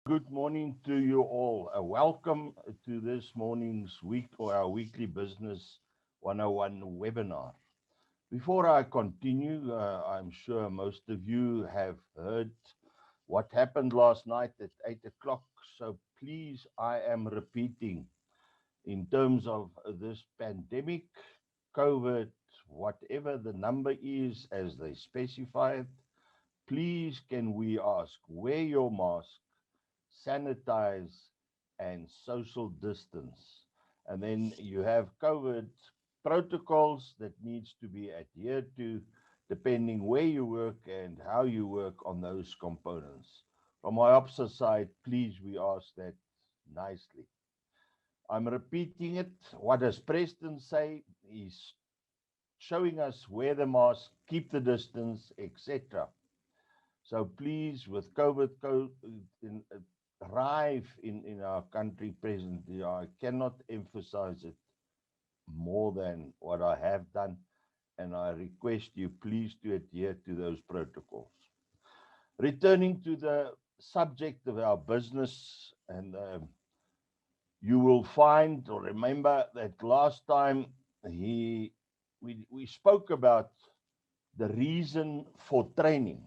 Good morning to you all. Welcome to this morning's week or our weekly Business 101 webinar. Before I continue, I'm sure most of you have heard what happened last night at 8 o'clock. So please, I am repeating in terms of this pandemic, COVID, whatever the number is as they specify it, please can we ask, wear your mask, sanitize, and social distance. And then you have COVID protocols that needs to be adhered to depending where you work and how you work on those components. From my opposite side, please, we ask that nicely. I'm repeating it. What does Preston say? He's showing us wear the mask, keep the distance, etc. So please, with COVID rife in our country presently, I cannot emphasize it more than what I have done, and I request you please to adhere to those protocols. Returning to the subject of our business, and you will find or remember that last time we spoke about the reason for training.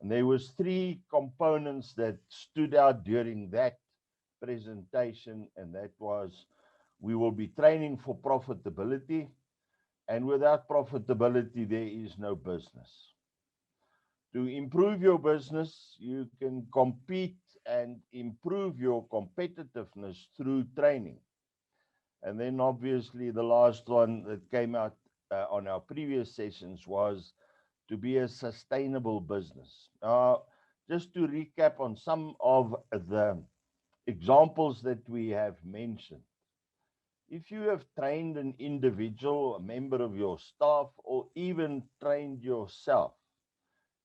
And there was three components that stood out during that presentation, and that was we will be training for profitability, and without profitability, there is no business. To improve your business, you can compete and improve your competitiveness through training. And then obviously the last one that came out on our previous sessions was to be a sustainable business. Just to recap on some of the examples that we have mentioned. If you have trained an individual, a member of your staff, or even trained yourself,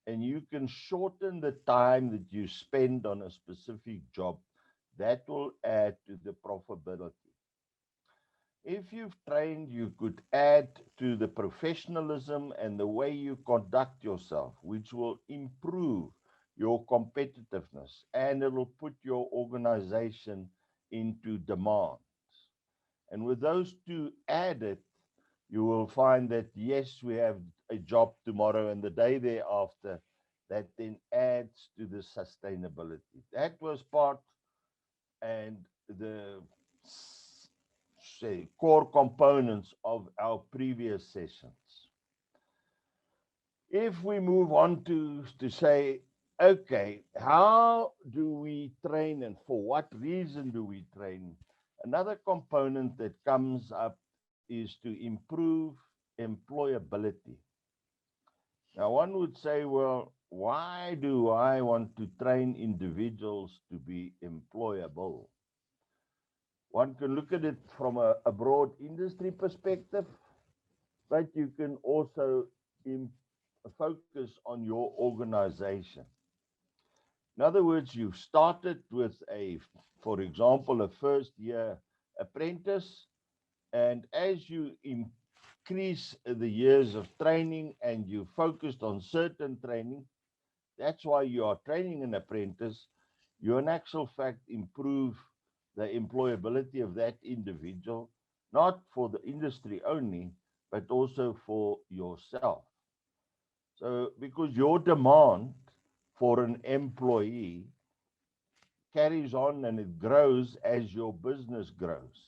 and you can shorten the time that you spend on a specific job, that will add to the profitability. If you've trained, you could add to the professionalism and the way you conduct yourself, which will improve your competitiveness and it will put your organization into demand. And with those two added, you will find that yes, we have a job tomorrow and the day thereafter, that then adds to the sustainability. That was part and the say core components of our previous sessions. If we move on to say, okay, how do we train and for what reason do we train? Another component that comes up is to improve employability. Now, one would say, well, why do I want to train individuals to be employable? One can look at it from a broad industry perspective, but you can also focus on your organization. In other words, you've started with for example, a first year apprentice, and as you increase the years of training and you focused on certain training, that's why you are training an apprentice, you in actual fact improve the employability of that individual, not for the industry only, but also for yourself. So, because your demand for an employee carries on and it grows as your business grows.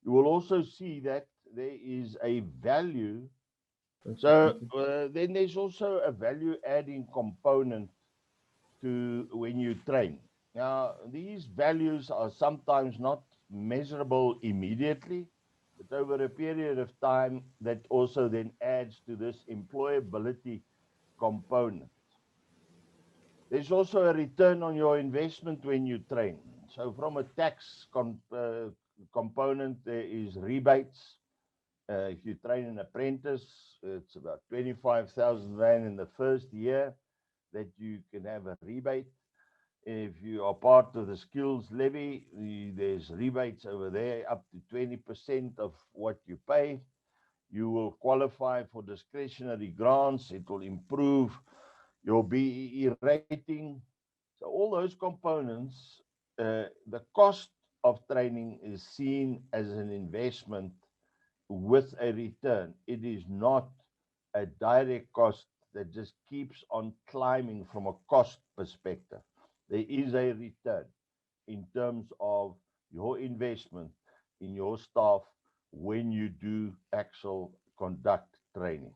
You will also see that there is a value. So, then there's also a value adding component to when you train. Now, these values are sometimes not measurable immediately, but over a period of time, that also then adds to this employability component. There's also a return on your investment when you train. So from a tax component, there is rebates. If you train an apprentice, it's about 25,000 Rand in the first year that you can have a rebate. If you are part of the skills levy, there's rebates over there up to 20% of what you pay. You will qualify for discretionary grants. It will improve your BEE rating. So all those components, the cost of training is seen as an investment with a return. It is not a direct cost that just keeps on climbing from a cost perspective. There is a return in terms of your investment in your staff when you do actual conduct training.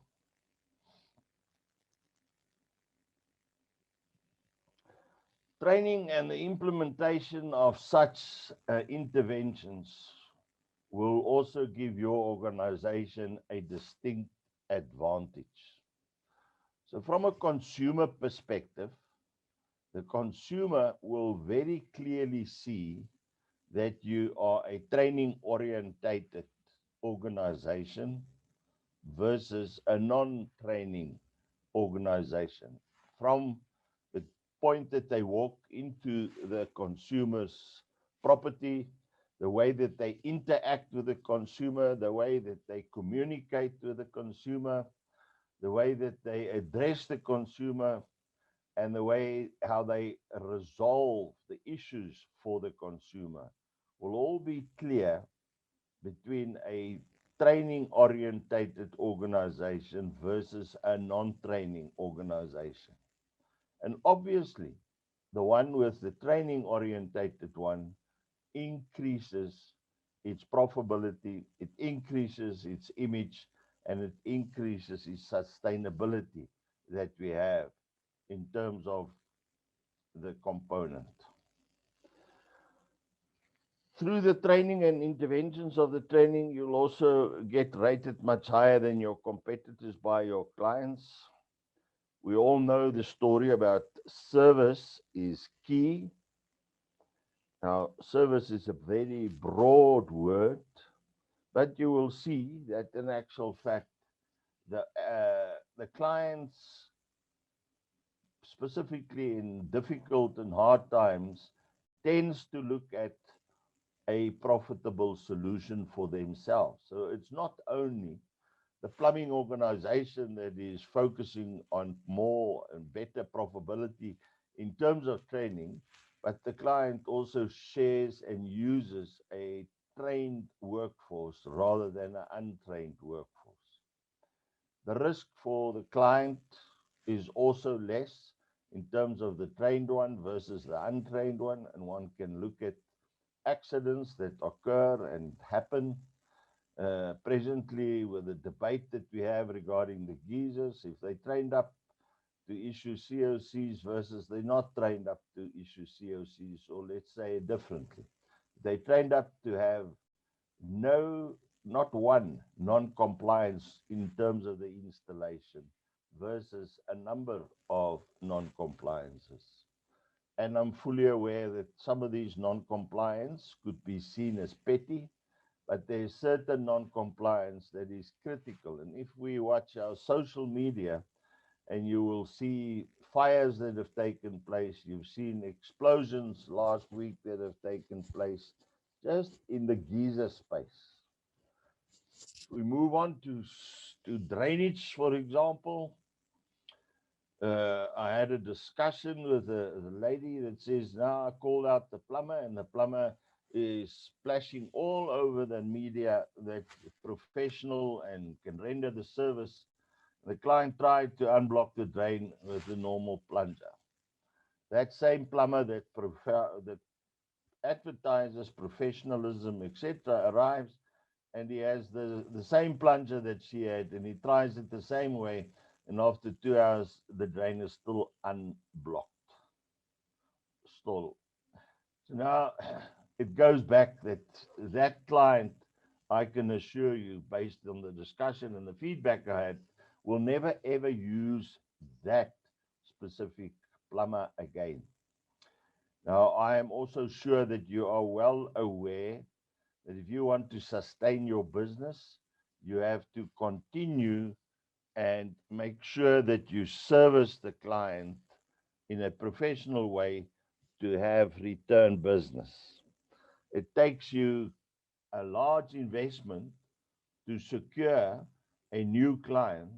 Training and the implementation of such interventions will also give your organization a distinct advantage. So, from a consumer perspective, the consumer will very clearly see that you are a training orientated organization versus a non training organization. From the point that they walk into the consumer's property, the way that they interact with the consumer, the way that they communicate with the consumer, the way that they address the consumer, and the way how they resolve the issues for the consumer will all be clear between a training orientated organization versus a non-training organization. And obviously, the one with the training orientated one increases its profitability, it increases its image, and it increases its sustainability that we have in terms of the component. Through the training and interventions of the training, you'll also get rated much higher than your competitors by your clients. We all know the story about service is key. Now, service is a very broad word, but you will see that in actual fact, the clients, specifically in difficult and hard times, tends to look at a profitable solution for themselves. So it's not only the plumbing organization that is focusing on more and better profitability in terms of training, but the client also shares and uses a trained workforce rather than an untrained workforce. The risk for the client is also less in terms of the trained one versus the untrained one, and one can look at accidents that occur and happen presently with the debate that we have regarding the geezers, if they trained up to issue COCs versus they're not trained up to issue COCs, or let's say it differently, they trained up to have not one non-compliance in terms of the installation versus a number of non-compliances. And I'm fully aware that some of these non-compliance could be seen as petty, but there's certain non-compliance that is critical. And if we watch our social media, and you will see fires that have taken place, you've seen explosions last week that have taken place just in the geyser space. We move on to drainage, for example. I had a discussion with a lady that says, now I called out the plumber, and the plumber is splashing all over the media that professional and can render the service. The client tried to unblock the drain with a normal plunger. That same plumber that advertises professionalism, etc., arrives, and he has the same plunger that she had, and he tries it the same way, and after 2 hours, the drain is still unblocked. Still. So now it goes back that client, I can assure you, based on the discussion and the feedback I had, will never ever use that specific plumber again. Now, I am also sure that you are well aware that if you want to sustain your business, you have to continue and make sure that you service the client in a professional way to have return business. It takes you a large investment to secure a new client,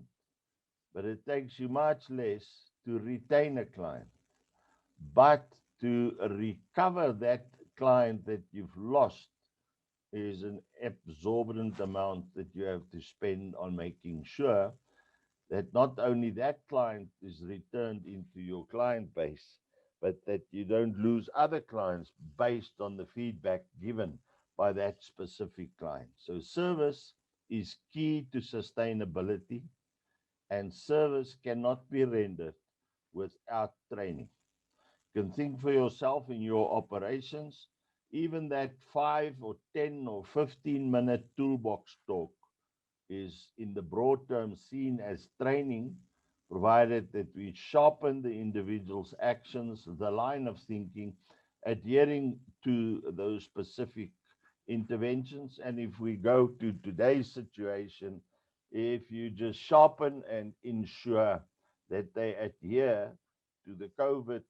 but it takes you much less to retain a client. But to recover that client that you've lost is an absorbent amount that you have to spend on making sure that not only that client is returned into your client base, but that you don't lose other clients based on the feedback given by that specific client. So, service is key to sustainability, and service cannot be rendered without training. You can think for yourself in your operations, even that 5 or 10 or 15-minute toolbox talk is in the broad term seen as training, provided that we sharpen the individual's actions, the line of thinking, adhering to those specific interventions. And if we go to today's situation, if you just sharpen and ensure that they adhere to the COVID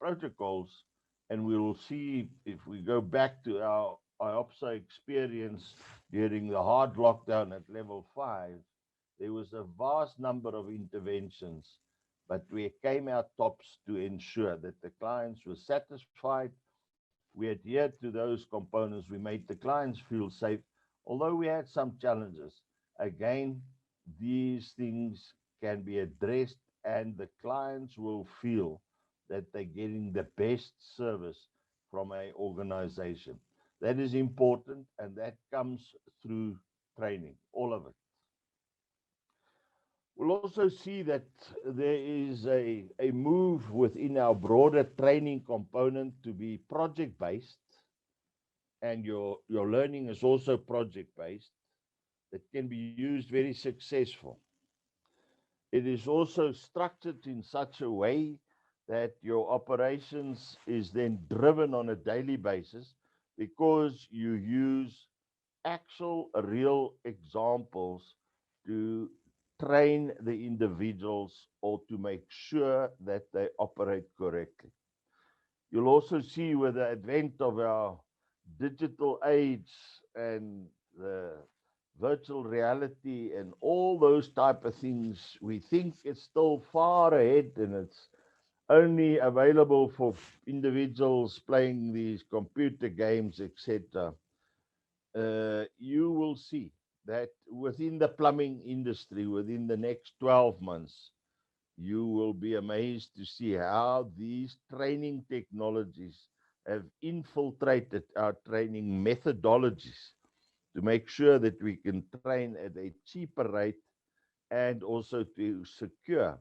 protocols, and we will see if we go back to our IOPSA experience during the hard lockdown at level 5, there was a vast number of interventions, but we came out tops to ensure that the clients were satisfied. We adhered to those components. We made the clients feel safe, although we had some challenges. Again, these things can be addressed, and the clients will feel that they're getting the best service from a organization. That is important, and that comes through training, all of it. We'll also see that there is a move within our broader training component to be project based, and your learning is also project based, that can be used very successful. It is also structured in such a way that your operations is then driven on a daily basis because you use actual real examples to train the individuals or to make sure that they operate correctly. You'll also see with the advent of our digital age and the virtual reality and all those type of things, we think it's still far ahead and it's only available for individuals playing these computer games, etc. You will see that within the plumbing industry, within the next 12 months, you will be amazed to see how these training technologies have infiltrated our training methodologies to make sure that we can train at a cheaper rate and also to secure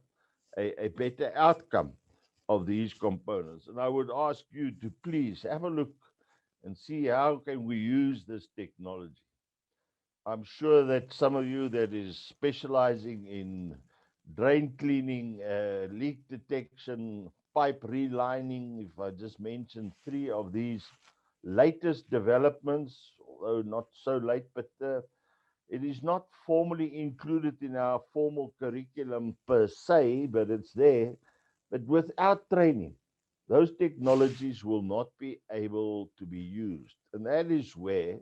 a better outcome of these components. And I would ask you to please have a look and see how can we use this technology. I'm sure that some of you that is specializing in drain cleaning, leak detection, pipe relining, if I just mentioned 3 of these latest developments, although not so late, but it is not formally included in our formal curriculum per se, but it's there. But without training, those technologies will not be able to be used. And that is where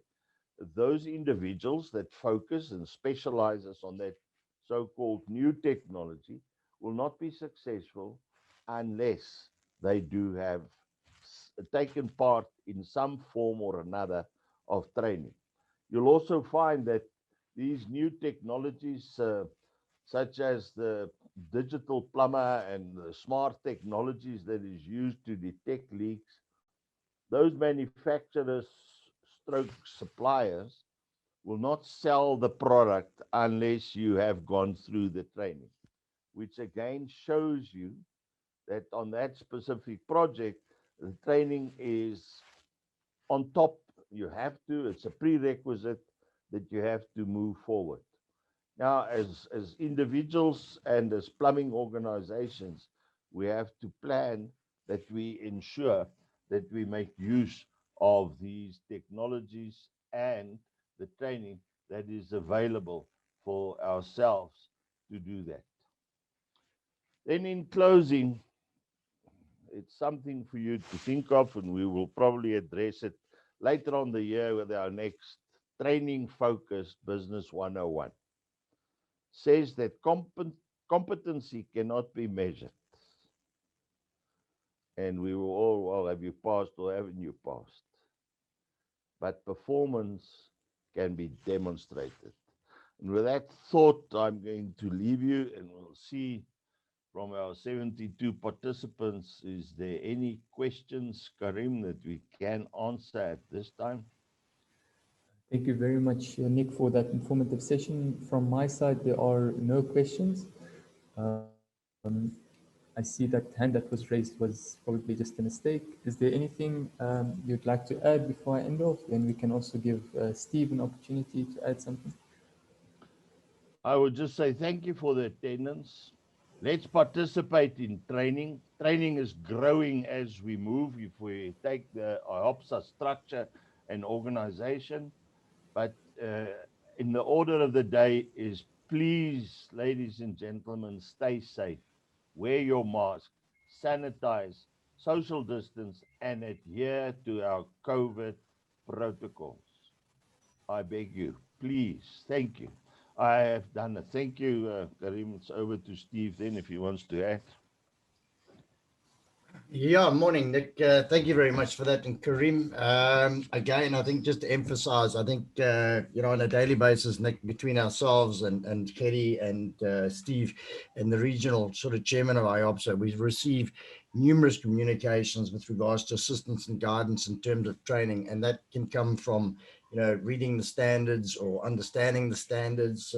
those individuals that focus and specializes on that so-called new technology will not be successful unless they do have taken part in some form or another of training. You'll also find that these new technologies, such as the digital plumber and the smart technologies that is used to detect leaks, those manufacturers stroke suppliers will not sell the product unless you have gone through the training, which again shows you that on that specific project, the training is on top. You have to, it's a prerequisite that you have to move forward. Now, as individuals and as plumbing organizations, we have to plan that we ensure that we make use of these technologies and the training that is available for ourselves to do that. Then, in closing, it's something for you to think of, and we will probably address it later on the year with our next training focused Business 101. Says that competency cannot be measured. and we will all, well, have you passed or haven't you passed? But performance can be demonstrated. And with that thought, I'm going to leave you, and we'll see from our 72 participants, is there any questions, Karim, that we can answer at this time? Thank you very much, Nick, for that informative session. From my side, there are no questions. Um, I see that hand that was raised was probably just a mistake. Is there anything you'd like to add before I end off? Then we can also give Steve an opportunity to add something. I would just say thank you for the attendance. Let's participate in training. Training is growing as we move. If we take the IOPSA structure and organization, but in the order of the day is, please, ladies and gentlemen, stay safe. Wear your mask, sanitize, social distance, and adhere to our COVID protocols. I beg you, please. Thank you. I have done it. Thank you, Karim. It's over to Steve then if he wants to add. Yeah, morning, Nick. Thank you very much for that. And Kareem, again, I think just to emphasize, I think, on a daily basis, Nick, between ourselves and Kelly and Steve and the regional sort of chairman of IOPSA, we've received numerous communications with regards to assistance and guidance in terms of training. And that can come from, reading the standards or understanding the standards.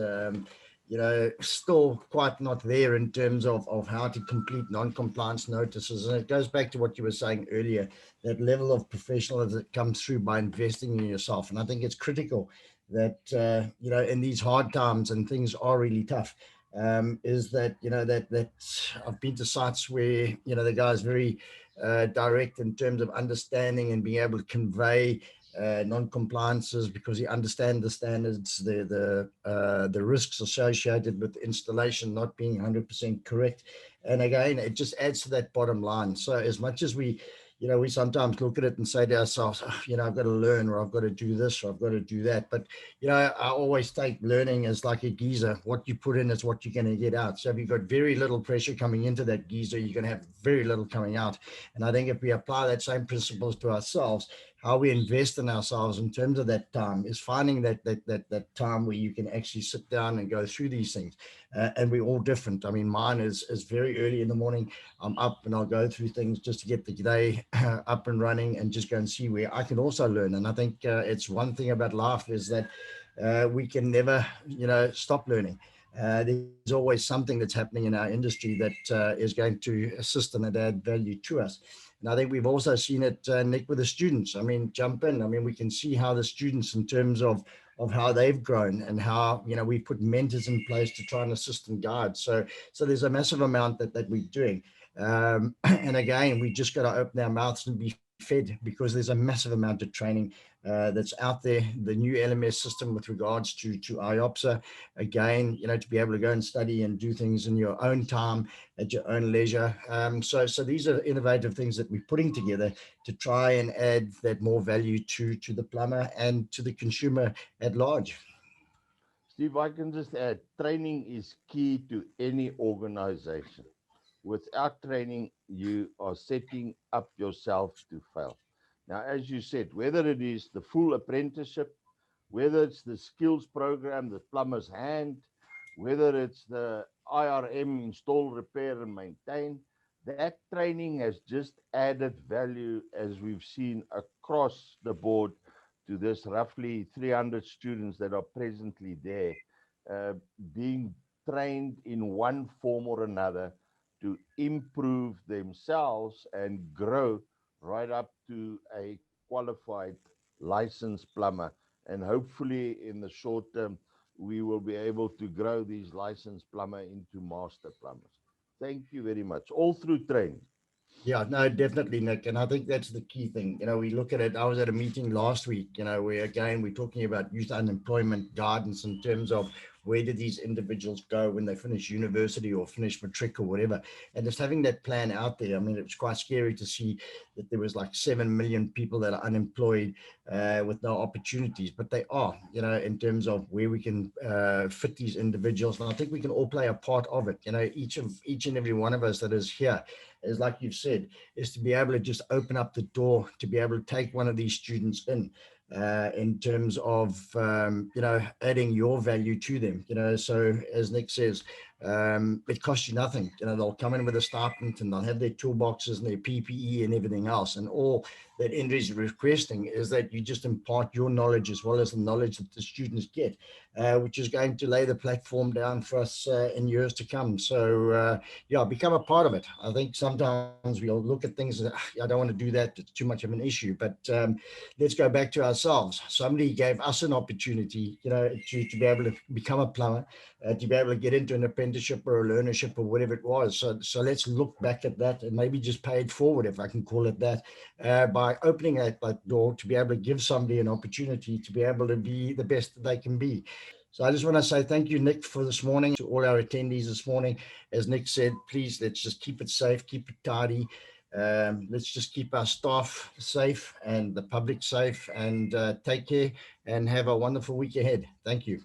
Still quite not there in terms of how to complete non-compliance notices. And it goes back to what you were saying earlier, that level of professionalism that comes through by investing in yourself. And I think it's critical that, in these hard times and things are really tough, is that, that I've been to sites where, the guy's very direct in terms of understanding and being able to convey non-compliances because he understands the standards, the risks associated with installation not being 100% correct. And again, it just adds to that bottom line. So as much as we sometimes look at it and say to ourselves, oh, I've got to learn, or I've got to do this, or I've got to do that. But, I always take learning as like a geyser. What you put in is what you're going to get out. So if you've got very little pressure coming into that geyser, you're going to have very little coming out. And I think if we apply that same principles to ourselves, how we invest in ourselves in terms of that time is finding that time where you can actually sit down and go through these things. And we're all different. I mean, mine is very early in the morning. I'm up and I'll go through things just to get the day up and running and just go and see where I can also learn. And I think it's one thing about life is that we can never, stop learning. There's always something that's happening in our industry that is going to assist and add value to us. And I think we've also seen it, Nick, with the students. I mean, jump in. I mean, we can see how the students, in terms of how they've grown and how, we put mentors in place to try and assist and guide. So there's a massive amount that we're doing. And again, we just got to open our mouths and be fed, because there's a massive amount of training that's out there. The new LMS system with regards to IOPSA, again, to be able to go and study and do things in your own time at your own leisure. So these are innovative things that we're putting together to try and add that more value to the plumber and to the consumer at large. Steve, I can just add, training is key to any organization. Without training, you are setting up yourself to fail. Now, as you said, whether it is the full apprenticeship, whether it's the skills program, the plumber's hand, whether it's the IRM, install, repair, and maintain, that training has just added value, as we've seen across the board, to this roughly 300 students that are presently there, uh, being trained in one form or another to improve themselves and grow right up to a qualified licensed plumber. And hopefully, in the short term, we will be able to grow these licensed plumber into master plumbers. Thank you very much. All through training. Yeah, no, definitely, Nick. And I think that's the key thing. We look at it. I was at a meeting last week, where again, we're talking about youth unemployment guidance in terms of where did these individuals go when they finish university or finish matric or whatever, and just having that plan out there. I mean, it was quite scary to see that there was like 7 million people that are unemployed with no opportunities, but they are, in terms of where we can fit these individuals. And I think we can all play a part of it. Each and every one of us that is here is, like you've said, is to be able to just open up the door to be able to take one of these students in terms of, adding your value to them, so as Nick says, it costs you nothing. They'll come in with a stipend and they'll have their toolboxes and their PPE and everything else. And all that Indra is requesting is that you just impart your knowledge as well as the knowledge that the students get, which is going to lay the platform down for us in years to come. So, become a part of it. I think sometimes we'll look at things that I don't want to do that. It's too much of an issue. But let's go back to ourselves. Somebody gave us an opportunity, to be able to become a plumber, to be able to get into an apprenticeship or a learnership or whatever it was. So let's look back at that and maybe just pay it forward, if I can call it that, by opening that door to be able to give somebody an opportunity to be able to be the best that they can be. So I just want to say thank you, Nick, for this morning, to all our attendees this morning. As Nick said, please, let's just keep it safe, keep it tidy. Let's just keep our staff safe and the public safe, and take care and have a wonderful week ahead. Thank you.